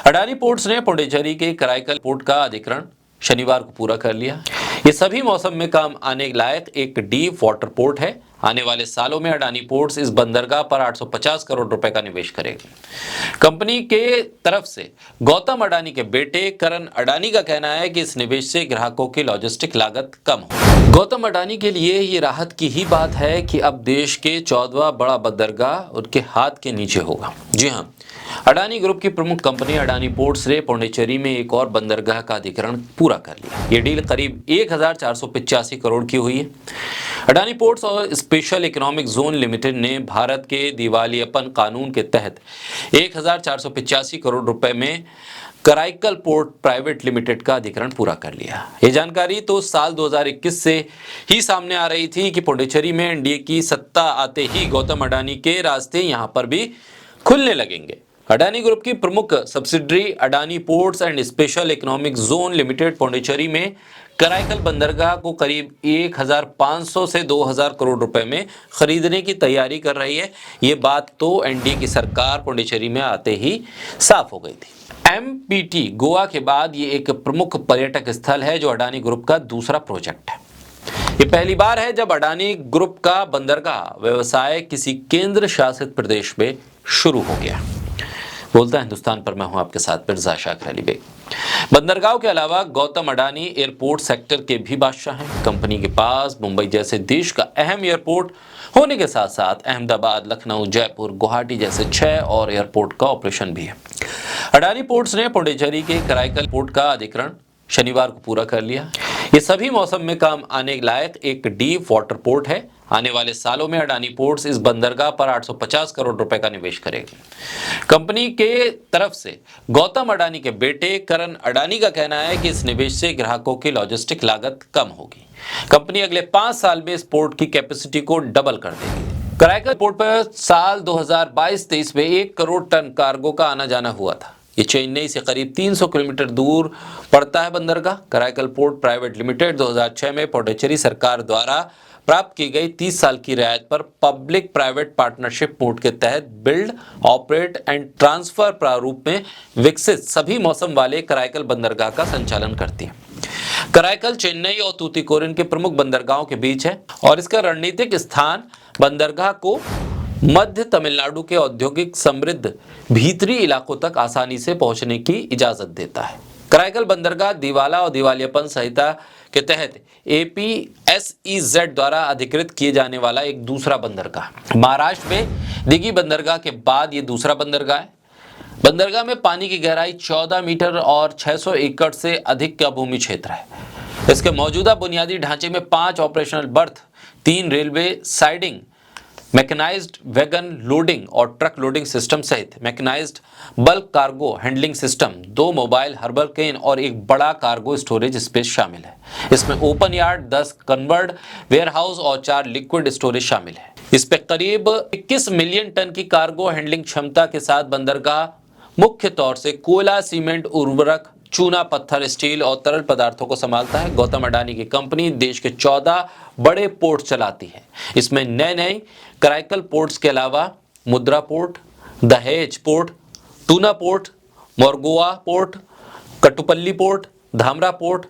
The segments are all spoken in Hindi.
अडानी पोर्ट्स ने पुडुचेरी के कराईकल पोर्ट का अधिग्रहण शनिवार को पूरा कर लिया। ये सभी मौसम में काम आने लायक एक डीप वाटर पोर्ट है। आने वाले सालों में अडानी पोर्ट्स इस बंदरगाह पर 850 करोड़ रुपए का निवेश करेगी। कंपनी के तरफ से गौतम अडानी के बेटे करण अडानी का कहना है कि इस निवेश से ग्राहकों की लॉजिस्टिक लागत कम हो। गौतम अडानी के लिए ये राहत की ही बात है कि अब देश के 14वां बड़ा बंदरगाह उनके हाथ के नीचे होगा। जी हाँ, अडानी ग्रुप की प्रमुख कंपनी अडानी पोर्ट्स ने पुडुचेरी में एक और बंदरगाह का अधिग्रहण पूरा कर लिया। ये डील करीब 1485 करोड़ की हुई है। अडानी पोर्ट्स और स्पेशल इकोनॉमिक जोन लिमिटेड ने भारत के दिवालियापन कानून के तहत 1485 करोड़ रुपए में कराईकल पोर्ट प्राइवेट लिमिटेड का अधिग्रहण पूरा कर लिया। ये जानकारी तो साल 2021 से ही सामने आ रही थी कि पुडुचेरी में एनडीए की सत्ता आते ही गौतम अडानी के रास्ते यहां पर भी खुलने लगेंगे। अडानी ग्रुप की प्रमुख subsidiary Adani ports and special economic zone limited Puducherry में कराईकल बंदरगाह को करीब 1500 से 2000 करोड़ रुपए में खरीदने की तैयारी कर रही है। ये बात तो एनडीए की सरकार पुडुचेरी में आते ही साफ हो गई थी। एमपीटी गोवा के बाद ये एक प्रमुख पर्यटक स्थल है जो अडानी ग्रुप का दूसरा प्रोजेक्ट है। ये पहली बार है जब अडानी ग्रुप का बंदरगाह व्यवसाय किसी केंद्र शासित प्रदेश में शुरू हो गया। बोलता हिंदुस्तान पर मैं हूं आपके साथ मिर्जा शाकिर अली बेग। बंदरगाह के अलावा गौतम अडानी एयरपोर्ट सेक्टर के भी बादशाह हैं। कंपनी के पास मुंबई जैसे देश का अहम एयरपोर्ट होने के साथ साथ अहमदाबाद, लखनऊ, जयपुर, गुवाहाटी जैसे 6 और एयरपोर्ट का ऑपरेशन भी है। अडानी पोर्ट्स ने पुडुचेरी के कराईकल पोर्ट का अधिग्रहण शनिवार को पूरा कर लिया। ये सभी मौसम में काम आने लायक एक डीप वाटर पोर्ट है। आने वाले सालों में अडानी पोर्ट्स इस बंदरगाह पर 850 करोड़ रुपए का निवेश करेगी। कंपनी के तरफ से गौतम अडानी के बेटे करण अडानी का कहना है कि इस निवेश से ग्राहकों की लॉजिस्टिक लागत कम होगी। कंपनी अगले 5 साल में इस पोर्ट की कैपेसिटी को डबल कर देगी। कराईकल पोर्ट पर साल 2022-23 में 1 करोड़ टन कार्गो का आना जाना हुआ था। ये चेन्नई से करीब 300 किलोमीटर दूर पड़ता है बंदरगाह। कराईकल पोर्ट प्राइवेट लिमिटेड 2006 में पुडुचेरी सरकार द्वारा प्राप्त की गई 30 साल की रियायत पर पब्लिक प्राइवेट पार्टनरशिप पोर्ट के तहत बिल्ड, ऑपरेट एंड ट्रांसफर प्रारूप में विकसित सभी मौसम वाले कराईकल बंदरगाह का संचालन करती है। कराईकल चेन्नई और तूतीकोरिन के प्रमुख बंदरगाहों के बीच है और इसका रणनीतिक स्थान बंदरगाह को मध्य तमिलनाडु के औद्योगिक समृद्ध भीतरी इलाकों तक आसानी से पहुंचने की इजाजत देता है। कराईकल बंदरगाह दिवाला और दिवालियापन संहिता के तहत APSEZ द्वारा अधिकृत किए जाने वाला एक दूसरा बंदरगाह। महाराष्ट्र में दिघी बंदरगाह के बाद ये दूसरा बंदरगाह है। बंदरगाह में पानी की गहराई 14 मीटर और 600 एकड़ से अधिक का भूमि क्षेत्र है। इसके मौजूदा बुनियादी ढांचे में 5 operational berth, 3 railway siding, mechanised wagon loading और ट्रक लोडिंग सिस्टम सहित mechanised bulk cargo handling system, 2 mobile harbour crane और एक बड़ा कार्गो स्टोरेज स्पेस शामिल है। इसमें ओपन यार्ड, 10 कन्वर्ड वेयरहाउस और 4 लिक्विड स्टोरेज शामिल है। इस पे करीब 21 मिलियन टन की कार्गो हैंडलिंग क्षमता के साथ बंदरगाह मुख्य तौर से कोयला, सीमेंट, उर्वरक, चूना, पत्थर, स्टील और तरल पदार्थों को संभालता है। गौतम अडानी की कंपनी देश के 14 बड़े पोर्ट चलाती है। इसमें नए कराईकल पोर्ट्स के अलावा Mundra port, Dahej port, Tuna port, Mormugao port, Kattupalli port, Dhamra port,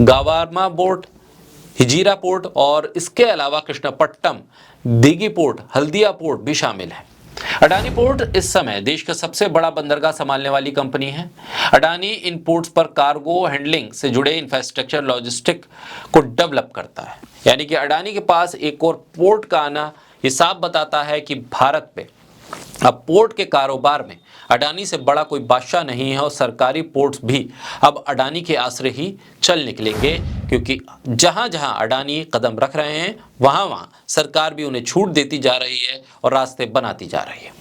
Gangavaram port, Hazira port और इसके अलावा कृष्णापट्टनम, दिघी पोर्ट, हल्दिया पोर्ट भी शामिल है। अडानी पोर्ट इस समय देश का सबसे बड़ा बंदरगाह संभालने वाली कंपनी है। अडानी इन पोर्ट्स पर कार्गो हैंडलिंग से जुड़े इंफ्रास्ट्रक्चर लॉजिस्टिक को डेवलप करता है। यानी कि अडानी के पास एक और पोर्ट का आना ये साफ बताता है कि भारत पे अब पोर्ट के कारोबार में अडानी से बड़ा कोई बादशाह नहीं है और सरकारी पोर्ट्स भी अब अडानी के आसरे ही चल निकलेंगे, क्योंकि जहां जहां अडानी कदम रख रहे हैं वहां वहां सरकार भी उन्हें छूट देती जा रही है और रास्ते बनाती जा रही है।